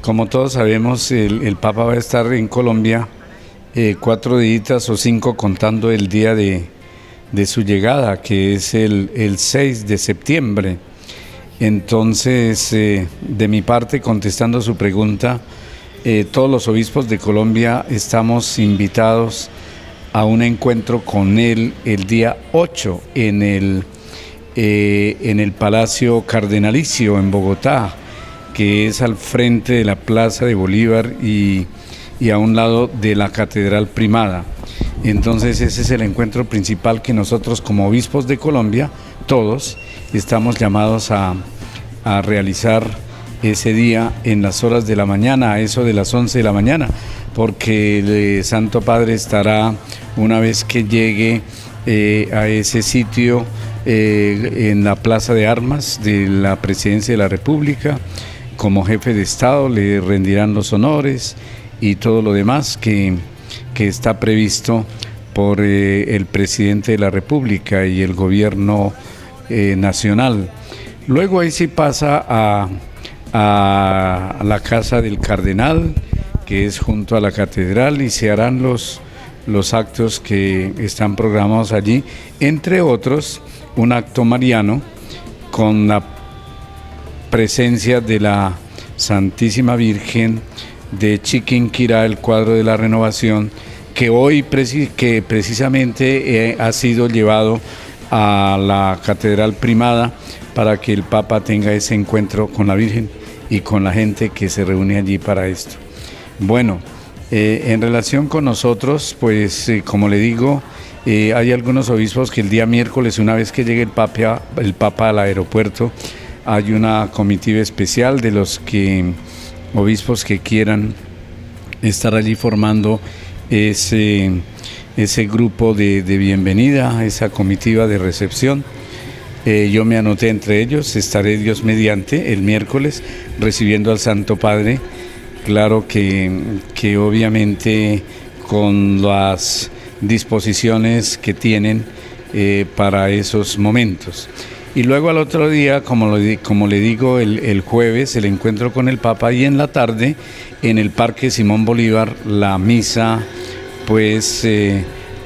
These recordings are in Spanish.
Como todos sabemos, el Papa va a estar en Colombia 4 días o 5 contando el día de su llegada, que es el 6 de septiembre. Entonces, de mi parte, contestando su pregunta, todos los obispos de Colombia estamos invitados a un encuentro con él el día 8 en el Palacio Cardenalicio en Bogotá, que es al frente de la Plaza de Bolívar y a un lado de la Catedral Primada. Entonces ese es el encuentro principal que nosotros como obispos de Colombia, todos, estamos llamados a realizar ese día en las horas de la mañana, a eso de las 11 de la mañana, porque el Santo Padre estará, una vez que llegue a ese sitio, en la Plaza de Armas de la Presidencia de la República. Como jefe de Estado le rendirán los honores y todo lo demás que está previsto por el presidente de la República y el gobierno nacional. Luego ahí sí pasa a la casa del cardenal, que es junto a la catedral, y se harán los actos que están programados allí, entre otros un acto mariano con la presencia de la Santísima Virgen de Chiquinquirá, el cuadro de la Renovación, que hoy que precisamente ha sido llevado a la Catedral Primada para que el Papa tenga ese encuentro con la Virgen y con la gente que se reúne allí para esto. Bueno, en relación con nosotros, pues como le digo, hay algunos obispos que el día miércoles, una vez que llegue el Papa al aeropuerto, hay una comitiva especial de los obispos que quieran estar allí formando ese grupo de bienvenida, esa comitiva de recepción. Yo me anoté entre ellos, estaré Dios mediante el miércoles recibiendo al Santo Padre, claro que obviamente con las disposiciones que tienen para esos momentos. Y luego al otro día, como le digo, el jueves, el encuentro con el Papa, y en la tarde, en el Parque Simón Bolívar, la misa pues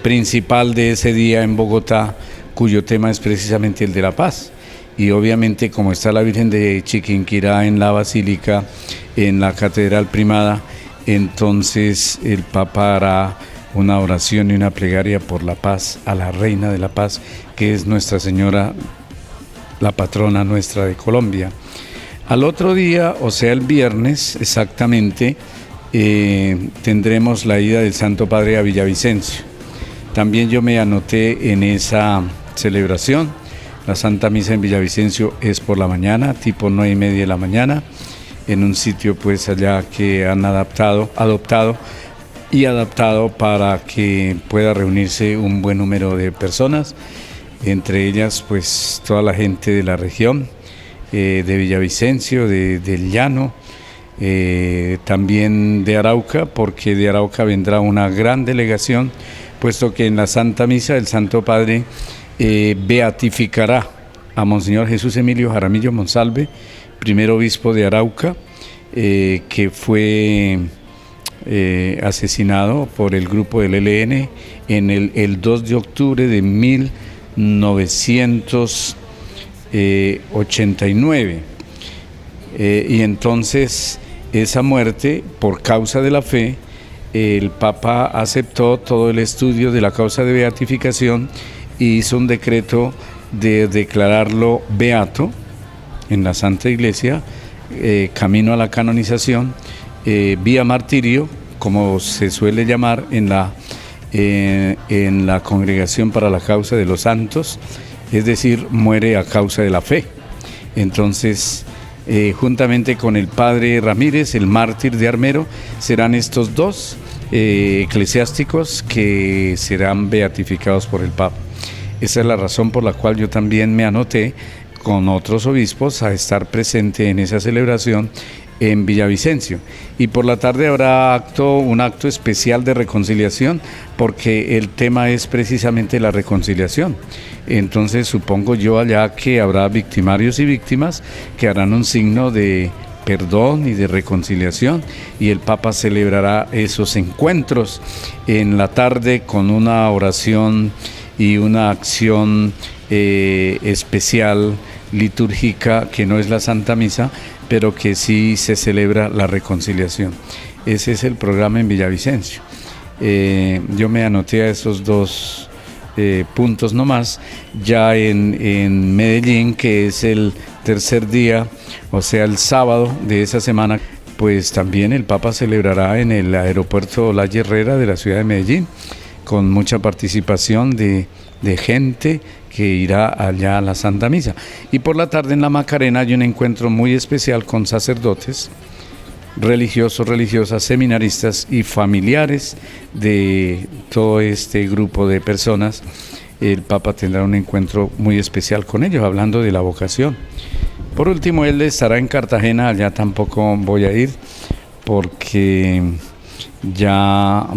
principal de ese día en Bogotá, cuyo tema es precisamente el de la paz. Y obviamente, como está la Virgen de Chiquinquirá en la Basílica, en la Catedral Primada, entonces el Papa hará una oración y una plegaria por la paz a la Reina de la Paz, que es Nuestra Señora, la patrona nuestra de Colombia. Al otro día, o sea el viernes exactamente, tendremos la ida del Santo Padre a Villavicencio. También yo me anoté en esa celebración. La Santa Misa en Villavicencio es por la mañana, tipo 9:30 de la mañana, en un sitio pues allá que han adoptado para que pueda reunirse un buen número de personas, entre ellas pues toda la gente de la región, de Villavicencio, del Llano, también de Arauca, porque de Arauca vendrá una gran delegación, puesto que en la Santa Misa el Santo Padre beatificará a Monseñor Jesús Emilio Jaramillo Monsalve, primer obispo de Arauca, que fue asesinado por el grupo del ELN en el 2 de octubre de 1989. Y entonces esa muerte, por causa de la fe, el Papa aceptó todo el estudio de la causa de beatificación y hizo un decreto de declararlo beato en la Santa Iglesia, camino a la canonización, vía martirio, como se suele llamar en la Congregación para la Causa de los Santos, es decir, muere a causa de la fe. Entonces, juntamente con el padre Ramírez, el mártir de Armero, serán estos dos eclesiásticos que serán beatificados por el Papa. Esa es la razón por la cual yo también me anoté con otros obispos a estar presente en esa celebración en Villavicencio. Y por la tarde habrá un acto especial de reconciliación, porque el tema es precisamente la reconciliación. Entonces supongo yo allá que habrá victimarios y víctimas que harán un signo de perdón y de reconciliación, y el Papa celebrará esos encuentros en la tarde con una oración y una acción especial litúrgica, que no es la Santa Misa, pero que sí se celebra la reconciliación. Ese es el programa en Villavicencio. Yo me anoté a esos dos puntos nomás. Ya en Medellín, que es el tercer día, o sea, el sábado de esa semana, pues también el Papa celebrará en el aeropuerto La Herrera de la ciudad de Medellín, con mucha participación de gente que irá allá a la Santa Misa. Y por la tarde en la Macarena hay un encuentro muy especial con sacerdotes, religiosos, religiosas, seminaristas y familiares de todo este grupo de personas. El Papa tendrá un encuentro muy especial con ellos, hablando de la vocación. Por último, él estará en Cartagena. Allá tampoco voy a ir, porque ya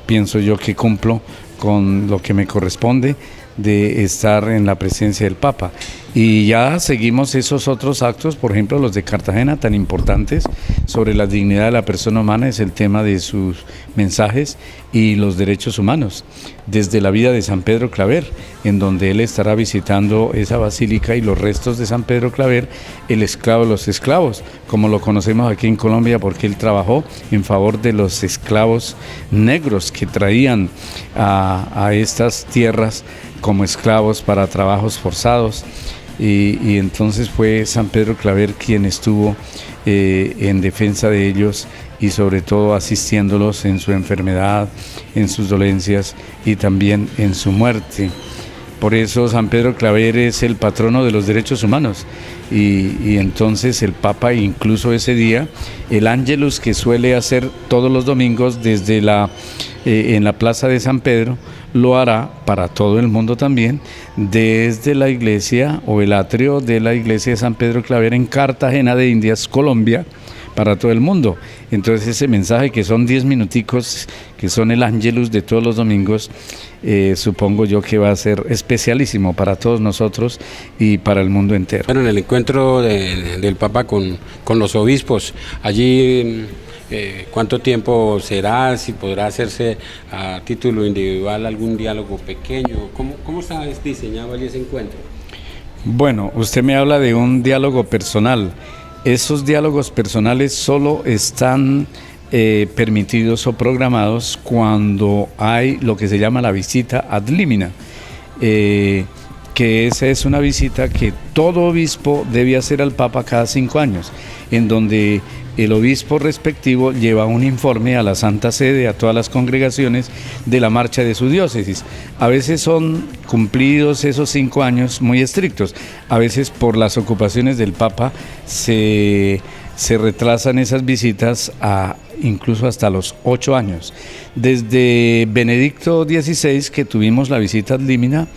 pienso yo que cumplo con lo que me corresponde de estar en la presencia del Papa. Y ya seguimos esos otros actos, por ejemplo los de Cartagena, tan importantes, sobre la dignidad de la persona humana, es el tema de sus mensajes, y los derechos humanos, desde la vida de San Pedro Claver, en donde él estará visitando esa basílica y los restos de San Pedro Claver, el esclavo de los esclavos, como lo conocemos aquí en Colombia, porque él trabajó en favor de los esclavos negros que traían a estas tierras como esclavos para trabajos forzados. Y entonces fue San Pedro Claver quien estuvo en defensa de ellos, y sobre todo asistiéndolos en su enfermedad, en sus dolencias y también en su muerte. Por eso San Pedro Claver es el patrono de los derechos humanos, y entonces el Papa, incluso ese día, el Ángelus que suele hacer todos los domingos desde en la plaza de San Pedro, lo hará para todo el mundo también, desde la iglesia o el atrio de la iglesia de San Pedro Claver en Cartagena de Indias, Colombia, para todo el mundo. Entonces ese mensaje, que son 10 minuticos, que son el Ángelus de todos los domingos, supongo yo que va a ser especialísimo para todos nosotros y para el mundo entero. Bueno, en el encuentro del Papa con los obispos, allí ¿cuánto tiempo será? Si podrá hacerse a título individual algún diálogo pequeño. ¿Cómo está diseñado allí ese encuentro? Bueno, usted me habla de un diálogo personal. Esos diálogos personales solo están permitidos o programados cuando hay lo que se llama la visita ad limina, que esa es una visita que todo obispo debe hacer al Papa cada 5 años, en donde el obispo respectivo lleva un informe a la Santa Sede, a todas las congregaciones, de la marcha de su diócesis. A veces son cumplidos esos 5 años muy estrictos, a veces por las ocupaciones del Papa se retrasan esas visitas incluso hasta los 8 años. Desde Benedicto XVI, que tuvimos la visita ad limina,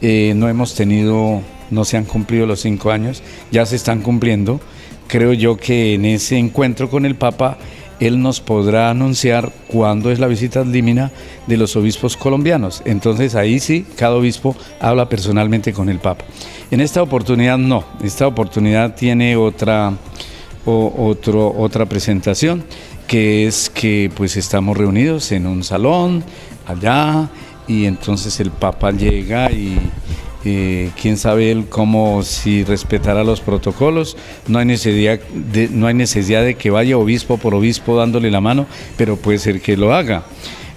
no se han cumplido los 5 años, ya se están cumpliendo. Creo yo que en ese encuentro con el Papa, él nos podrá anunciar cuándo es la visita ad limina de los obispos colombianos. Entonces ahí sí, cada obispo habla personalmente con el Papa. En esta oportunidad no, esta oportunidad tiene otra presentación, que es que pues estamos reunidos en un salón allá, y entonces el Papa llega y quién sabe él si respetará los protocolos. No hay necesidad de que vaya obispo por obispo dándole la mano, pero puede ser que lo haga.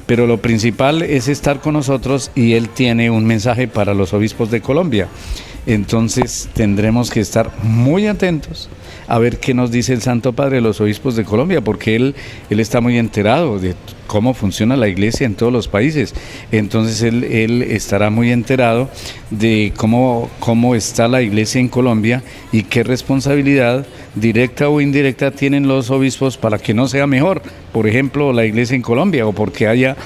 Pero lo principal es estar con nosotros, y él tiene un mensaje para los obispos de Colombia. Entonces tendremos que estar muy atentos a ver qué nos dice el Santo Padre de los obispos de Colombia, porque él está muy enterado de cómo funciona la iglesia en todos los países. Entonces él estará muy enterado de cómo está la iglesia en Colombia, y qué responsabilidad directa o indirecta tienen los obispos para que no sea mejor, por ejemplo, la iglesia en Colombia, o porque haya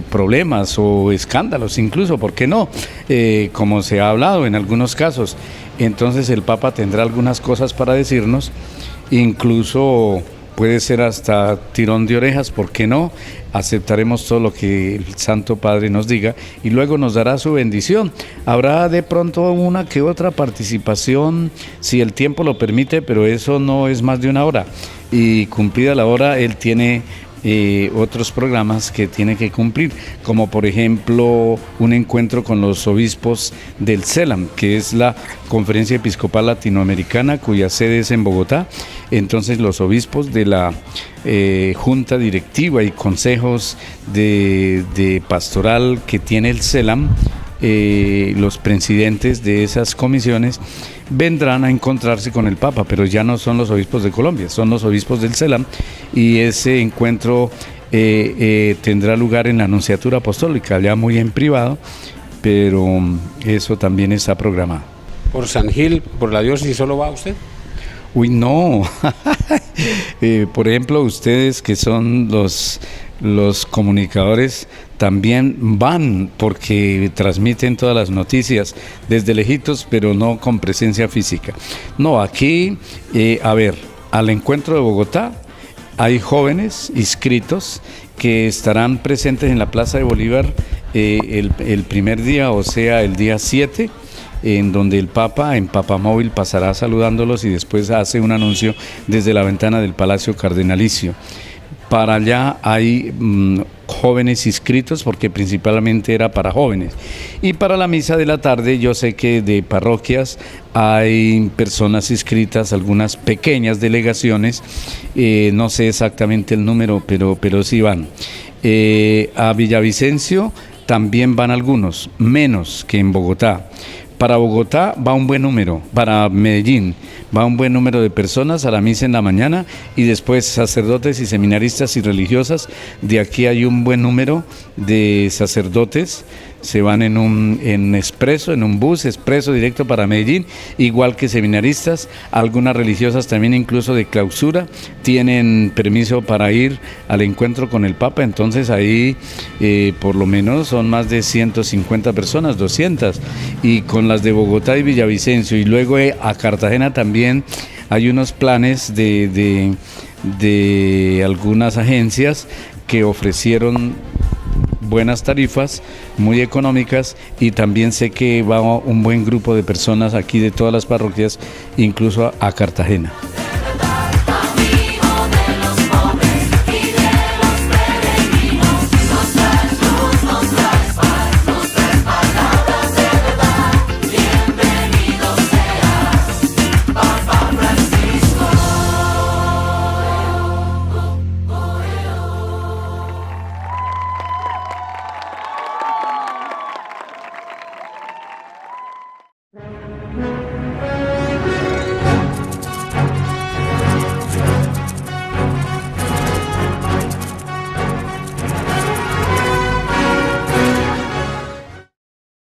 problemas o escándalos, incluso, ¿por qué no? Como se ha hablado en algunos casos. Entonces el Papa tendrá algunas cosas para decirnos, incluso puede ser hasta tirón de orejas, ¿por qué no? Aceptaremos todo lo que el Santo Padre nos diga y luego nos dará su bendición. Habrá de pronto una que otra participación, si el tiempo lo permite, pero eso no es más de una hora. Y cumplida la hora, él tiene otros programas que tiene que cumplir, como por ejemplo un encuentro con los obispos del CELAM, que es la Conferencia Episcopal Latinoamericana, cuya sede es en Bogotá. Entonces los obispos de la junta directiva y consejos de pastoral que tiene el CELAM, los presidentes de esas comisiones vendrán a encontrarse con el Papa, pero ya no son los obispos de Colombia, son los obispos del CELAM, y ese encuentro tendrá lugar en la Nunciatura Apostólica, ya muy en privado, pero eso también está programado. ¿Por San Gil, por la diócesis, solo va usted? Uy, no. Por ejemplo, ustedes que son los comunicadores también van, porque transmiten todas las noticias desde lejitos, pero no con presencia física. No, aquí, al encuentro de Bogotá hay jóvenes inscritos que estarán presentes en la Plaza de Bolívar el primer día, o sea, el día 7, en donde el Papa, en Papamóvil, pasará saludándolos y después hace un anuncio desde la ventana del Palacio Cardenalicio. Para allá hay jóvenes inscritos, porque principalmente era para jóvenes. Y para la misa de la tarde, yo sé que de parroquias hay personas inscritas, algunas pequeñas delegaciones, no sé exactamente el número, pero sí van. A Villavicencio también van algunos, menos que en Bogotá. Para Bogotá va un buen número, para Medellín va un buen número de personas a la misa en la mañana, y después sacerdotes y seminaristas y religiosas. De aquí hay un buen número de sacerdotes, se van en un bus expreso directo para Medellín, igual que seminaristas. Algunas religiosas también, incluso de clausura, tienen permiso para ir al encuentro con el Papa. Entonces ahí por lo menos son más de 150 personas, 200, y con las de Bogotá y Villavicencio, y luego a Cartagena también hay unos planes de algunas agencias que ofrecieron buenas tarifas, muy económicas, y también sé que va un buen grupo de personas aquí de todas las parroquias, incluso a Cartagena.